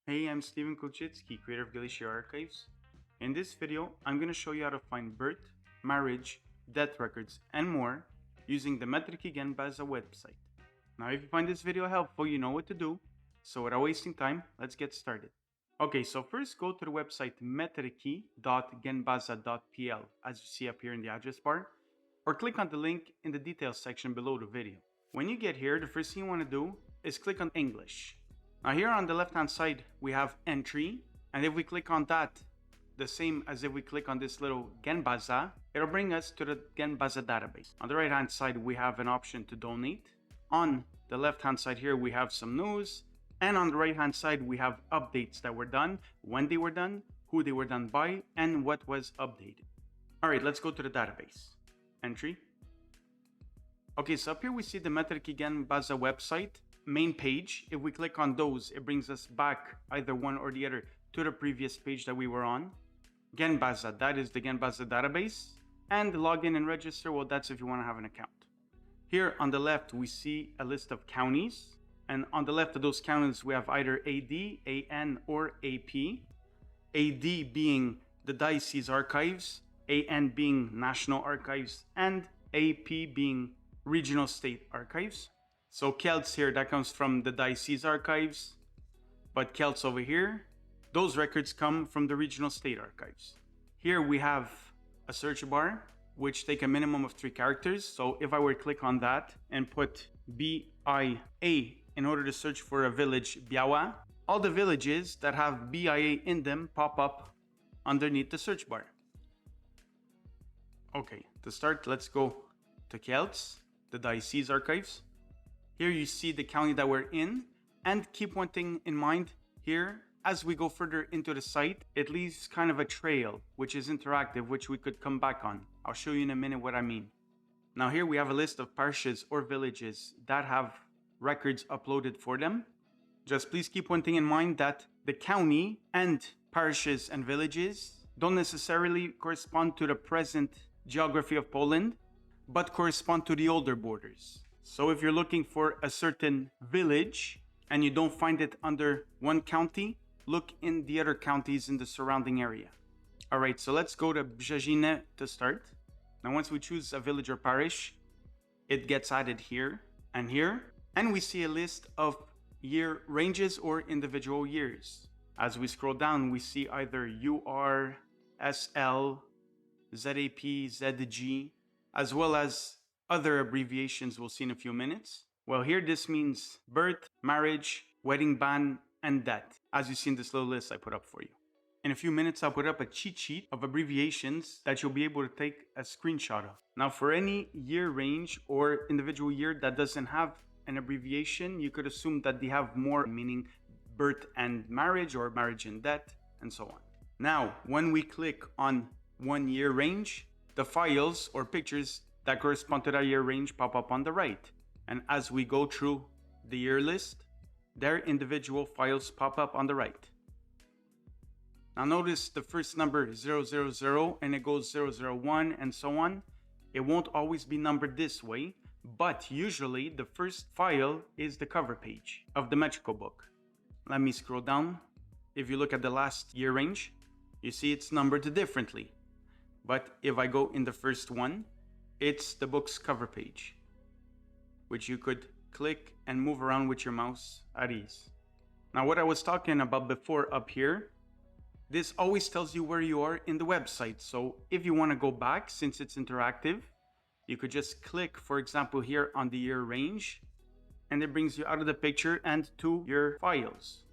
Hey, I'm Steven Kulczycki, creator of Galicia Archives. In this video, I'm going to show you how to find birth, marriage, death records, and more using the Metriki Genbaza website. Now, if you find this video helpful, you know what to do. So without wasting time, let's get started. Okay, so first go to the website metriki.genbaza.pl as you see up here in the address bar, or click on the link in the details section below the video. When you get here, the first thing you want to do is click on English. Now here on the left hand side, we have entry. And if we click on that, the same as if we click on this little Genbaza, it'll bring us to the Genbaza database. On the right hand side, we have an option to donate. On the left hand side here, we have some news. And on the right hand side, we have updates that were done, when they were done, who they were done by, and what was updated. All right, let's go to the database. Entry. Okay, so up here we see the Metriki Genbaza website main page. If we click on those, it brings us back either one or the other to the previous page that we were on. Genbaza, that is the Genbaza database. And the login and register, well, that's if you want to have an account. Here on the left, we see a list of counties. And on the left of those counties, we have either AD, AN, or AP. AD being the Diocese Archives, AN being National Archives, and AP being Regional State Archives. So Celts here, that comes from the Diocese Archives, but Celts over here, those records come from the Regional State Archives. Here we have a search bar, which take a minimum of 3 characters. So if I were to click on that and put BIA in order to search for a village, Biawa, all the villages that have BIA in them pop up underneath the search bar. Okay, to start, let's go to Celts, the Diocese Archives. Here you see the county that we're in, and keep one thing in mind here. As we go further into the site, it leaves kind of a trail, which is interactive, which we could come back on. I'll show you in a minute what I mean. Now here we have a list of parishes or villages that have records uploaded for them. Just please keep one thing in mind, that the county and parishes and villages don't necessarily correspond to the present geography of Poland, but correspond to the older borders. So if you're looking for a certain village and you don't find it under one county, look in the other counties in the surrounding area. All right, so let's go to Brzeziny to start. Now once we choose a village or parish, it gets added here and here. And we see a list of year ranges or individual years. As we scroll down, we see either UR, SL, ZAP, ZG, as well as other abbreviations we'll see in a few minutes. Well, here this means birth, marriage, wedding ban, and death, as you see in this little list I put up for you. In a few minutes, I'll put up a cheat sheet of abbreviations that you'll be able to take a screenshot of. Now, for any year range or individual year that doesn't have an abbreviation, you could assume that they have more, meaning birth and marriage, or marriage and death, and so on. Now, when we click on 1 year range, the files or pictures that correspond to that year range pop up on the right. And as we go through the year list, their individual files pop up on the right. Now notice the first number is 000 and it goes 001 and so on. It won't always be numbered this way, but usually the first file is the cover page of the Metrico book. Let me scroll down. If you look at the last year range, you see it's numbered differently. But if I go in the first one, it's the book's cover page, which you could click and move around with your mouse at ease. Now, what I was talking about before up here, this always tells you where you are in the website. So if you want to go back, since it's interactive, you could just click, for example, here on the year range, and it brings you out of the picture and to your files.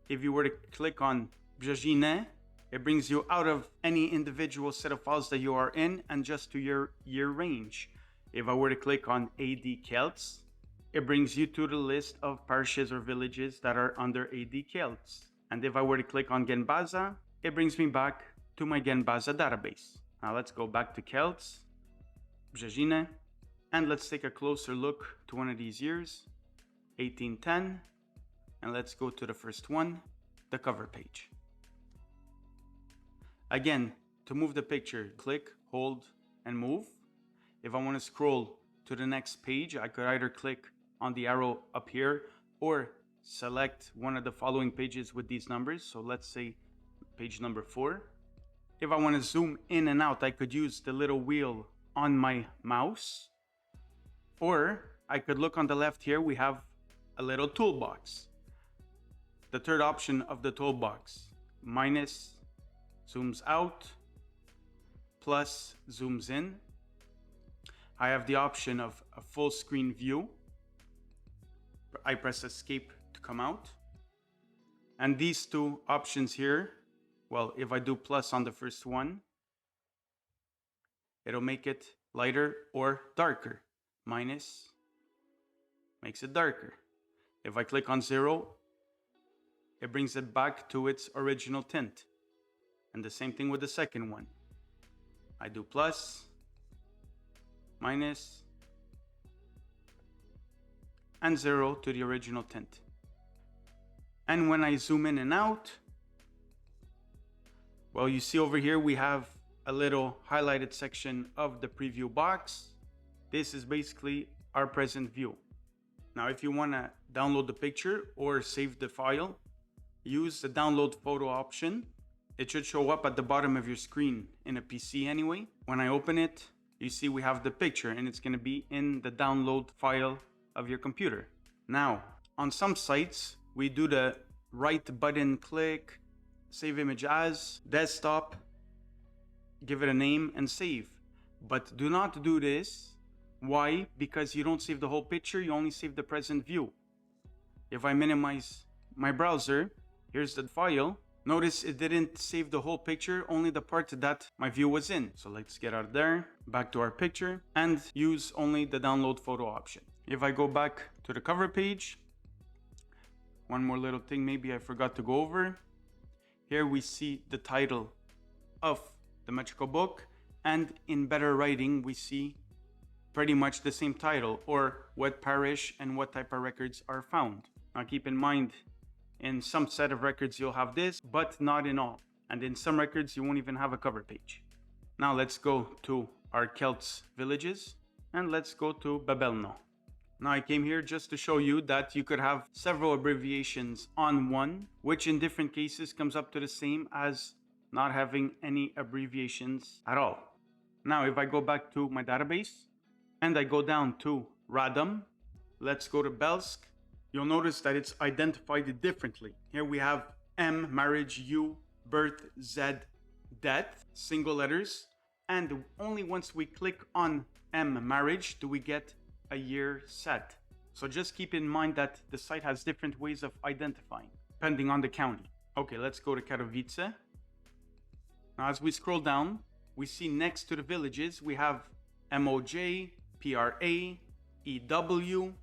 If you were to click on Brzeziny, it brings you out of any individual set of files that you are in and just to your year range. If I were to click on AD Celts, it brings you to the list of parishes or villages that are under AD Celts. And if I were to click on Genbaza, it brings me back to my Genbaza database. Now let's go back to Celts, Brzeziny, and let's take a closer look to one of these years, 1810, and let's go to the first one, the cover page. Again, to move the picture, click, hold, and move. If I want to scroll to the next page, I could either click on the arrow up here or select one of the following pages with these numbers. So let's say page number 4. If I want to zoom in and out, I could use the little wheel on my mouse, or I could look on the left here. We have a little toolbox. The third option of the toolbox, minus zooms out, plus zooms in. I have the option of a full screen view. I press escape to come out. And these two options here, well, if I do plus on the first one, it'll make it lighter or darker. Minus makes it darker. If I click on 0, it brings it back to its original tint. And the same thing with the second one. I do plus, minus, and 0 to the original tint. And when I zoom in and out, well, you see over here we have a little highlighted section of the preview box. This is basically our present view. Now, if you want to download the picture or save the file, use the download photo option. It should show up at the bottom of your screen in a PC anyway. When I open it, you see we have the picture and it's going to be in the download file of your computer. Now, on some sites, we do the right button click, save image as, desktop, give it a name and save. But do not do this. Why? Because you don't save the whole picture, you only save the present view. If I minimize my browser, here's the file. Notice it didn't save the whole picture, only the part that my view was in. So let's get out of there, back to our picture, and use only the download photo option. If I go back to the cover page, one more little thing maybe I forgot to go over. Here we see the title of the Magical book, and in better writing we see pretty much the same title, or what parish and what type of records are found. Now keep in mind, in some set of records you'll have this, but not in all. And in some records you won't even have a cover page. Now let's go to our Celts villages, and let's go to Babelno. Now I came here just to show you that you could have several abbreviations on one, which in different cases comes up to the same as not having any abbreviations at all. Now if I go back to my database and I go down to Radom, let's go to Belsk, you'll notice that it's identified differently. Here we have M, marriage, U, birth, Z, death, single letters, and only once we click on M, marriage, do we get a year set. So just keep in mind that the site has different ways of identifying, depending on the county. Okay, let's go to Katowice. Now as we scroll down, we see next to the villages, we have MOJ, PRA, EW.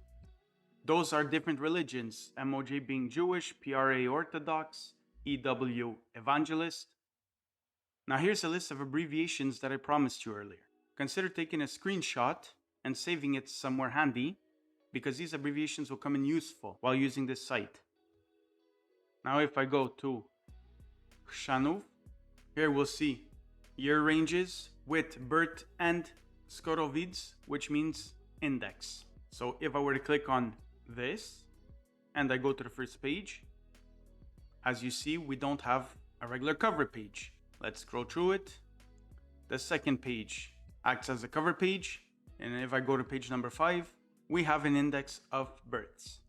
Those are different religions, MOJ being Jewish, PRA Orthodox, EW Evangelist. Now here's a list of abbreviations that I promised you earlier. Consider taking a screenshot and saving it somewhere handy, because these abbreviations will come in useful while using this site. Now if I go to Chrzanów, here we'll see year ranges with birth and Skorowice, which means index. So if I were to click on this and I go to the first page, as you see, we don't have a regular cover page. Let's scroll through it. The second page acts as a cover page, and if I go to page number 5, we have an index of births.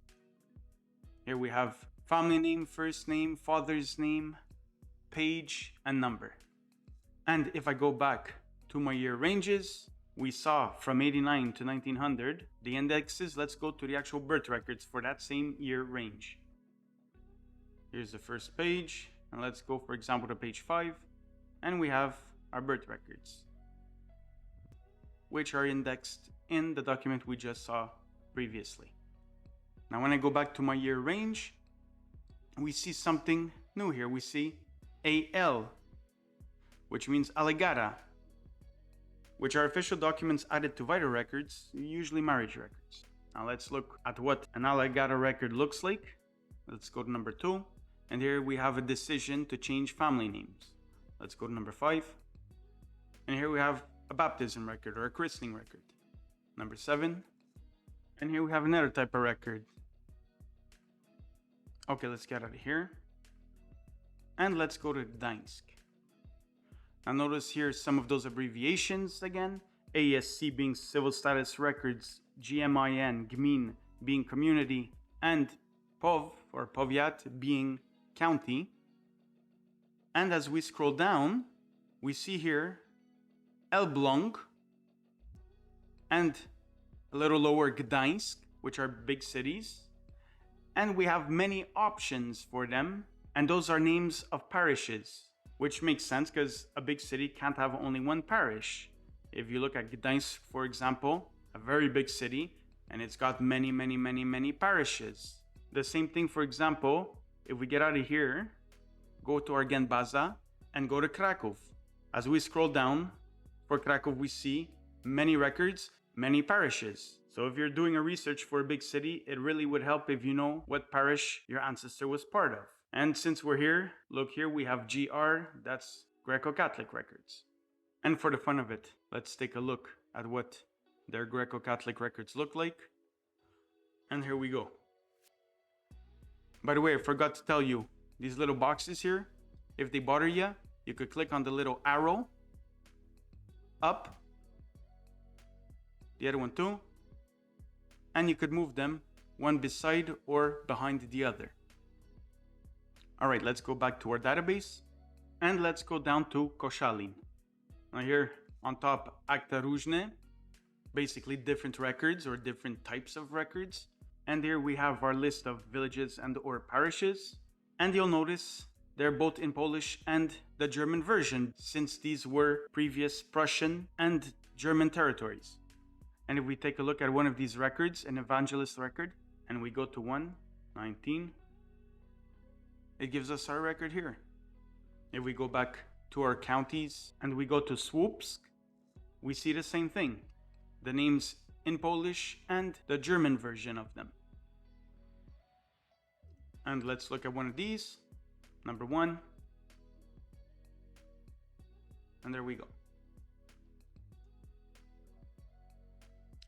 Here we have family name, first name, father's name, page, and number. And if I go back to my year ranges, we saw from 89 to 1900 the indexes. Let's go to the actual birth records for that same year range. Here's the first page, and let's go, for example, to page 5, and we have our birth records, which are indexed in the document we just saw previously. Now when I go back to my year range, we see something new here. We see AL, which means Allegata, which are official documents added to vital records, usually marriage records. Now let's look at what an Allegata record looks like. Let's go to number 2, and here we have a decision to change family names. Let's go to number 5, and here we have a baptism record or a christening record. Number 7, and here we have another type of record. Okay, let's get out of here. And let's go to Gdańsk. Now notice here some of those abbreviations again. ASC being Civil Status Records, GMIN, Gmin being Community, and POV or Powiat being County. And as we scroll down, we see here Elbląg and a little lower Gdańsk, which are big cities. And we have many options for them, and those are names of parishes, which makes sense because a big city can't have only one parish. If you look at Gdańsk, for example, a very big city, and it's got many parishes. The same thing, for example, if we get out of here, go to Argent Baza, and go to Kraków. As we scroll down, for Kraków we see many records, many parishes. So if you're doing a research for a big city, it really would help if you know what parish your ancestor was part of. And since we're here, look here, we have GR, that's Greco-Catholic records. And for the fun of it, let's take a look at what their Greco-Catholic records look like. And here we go. By the way, I forgot to tell you, these little boxes here, if they bother you, you could click on the little arrow up, the other one too, and you could move them one beside or behind the other. All right, let's go back to our database and let's go down to Koszalin. Now here on top, Acta Różne, basically different records or different types of records. And here we have our list of villages and or parishes. And you'll notice they're both in Polish and the German version, since these were previous Prussian and German territories. And if we take a look at one of these records, an evangelist record, and we go to 1:19, it gives us our record here. If we go back to our counties and we go to Słupsk, we see the same thing. The names in Polish and the German version of them. And let's look at one of these. Number 1. And there we go.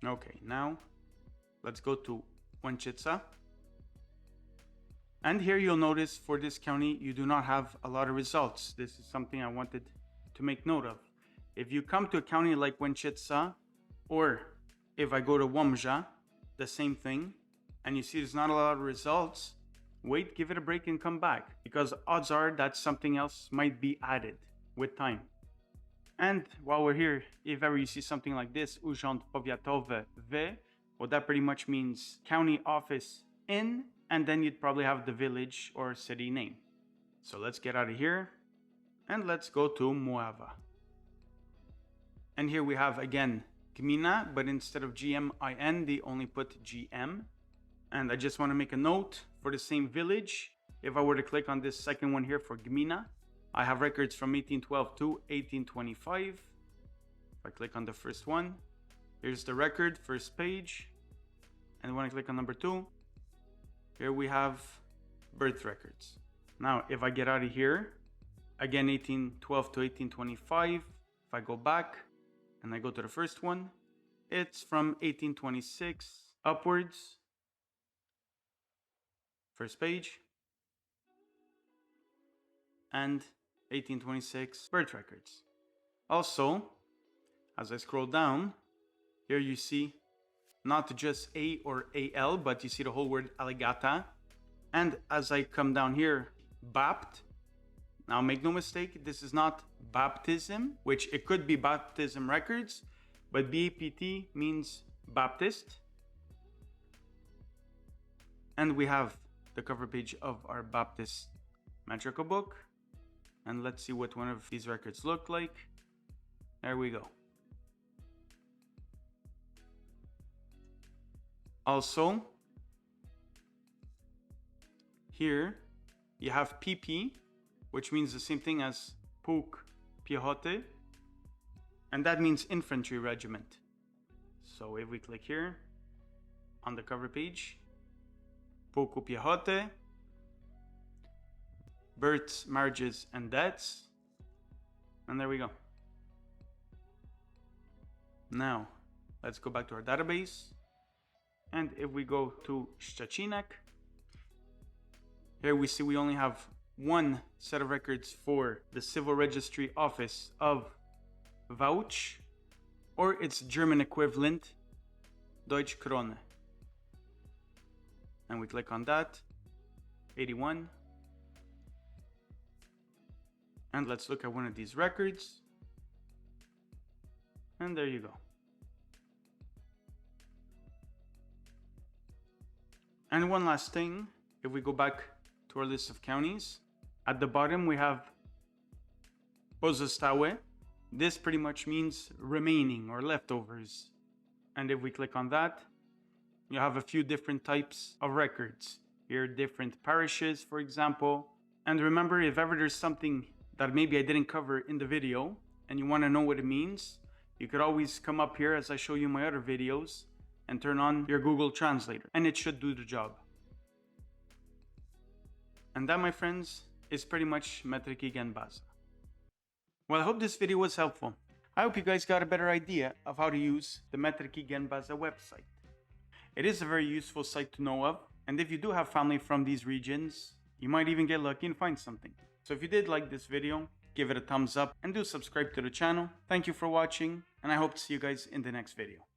Okay, now let's go to Łęczyca. And here you'll notice for this county, you do not have a lot of results. This is something I wanted to make note of. If you come to a county like Łęczyca, or if I go to Łomża, the same thing, and you see there's not a lot of results, wait, give it a break and come back, because odds are that something else might be added with time. And while we're here, if ever you see something like this, Urząd Powiatowy w, well, that pretty much means county office in, and then you'd probably have the village or city name. So let's get out of here and let's go to Mława. And here we have again Gmina, but instead of GMIN, they only put GM. And I just want to make a note for the same village. If I were to click on this second one here for Gmina, I have records from 1812 to 1825. If I click on the first one, here's the record, first page. And when I click on number 2, here we have birth records. Now, if I get out of here, again 1812 to 1825, if I go back and I go to the first one, it's from 1826 upwards. First page. And 1826 birth records. Also, as I scroll down, here you see not just A or AL, but you see the whole word Allegata. And as I come down here, Bapt. Now make no mistake, this is not baptism, which it could be baptism records, but BAPT means Baptist. And we have the cover page of our Baptist Metrical book. And let's see what one of these records look like. There we go. Also, here you have PP, which means the same thing as Pułk Piechoty, and that means infantry regiment. So if we click here on the cover page, Pułku Piechoty, births, marriages, and deaths, and there we go. Now, let's go back to our database. And if we go to Szczecinek, Here we see we only have one set of records for the Civil Registry Office of Vouch, or its German equivalent, Deutsche Krone. And we click on that, 81. And let's look at one of these records. And there you go. And one last thing, if we go back to our list of counties, at the bottom we have Pozostałe. This pretty much means remaining or leftovers. And if we click on that, you have a few different types of records. Here, different parishes, for example. And remember, if ever there's something that maybe I didn't cover in the video and you want to know what it means, you could always come up here as I show you my other videos and turn on your Google Translator, and it should do the job. And that, my friends, is pretty much Metriki Genbaza. Well, I hope this video was helpful. I hope you guys got a better idea of how to use the Metriki Genbaza website. It is a very useful site to know of, and if you do have family from these regions, you might even get lucky and find something. So if you did like this video, give it a thumbs up and do subscribe to the channel. Thank you for watching, and I hope to see you guys in the next video.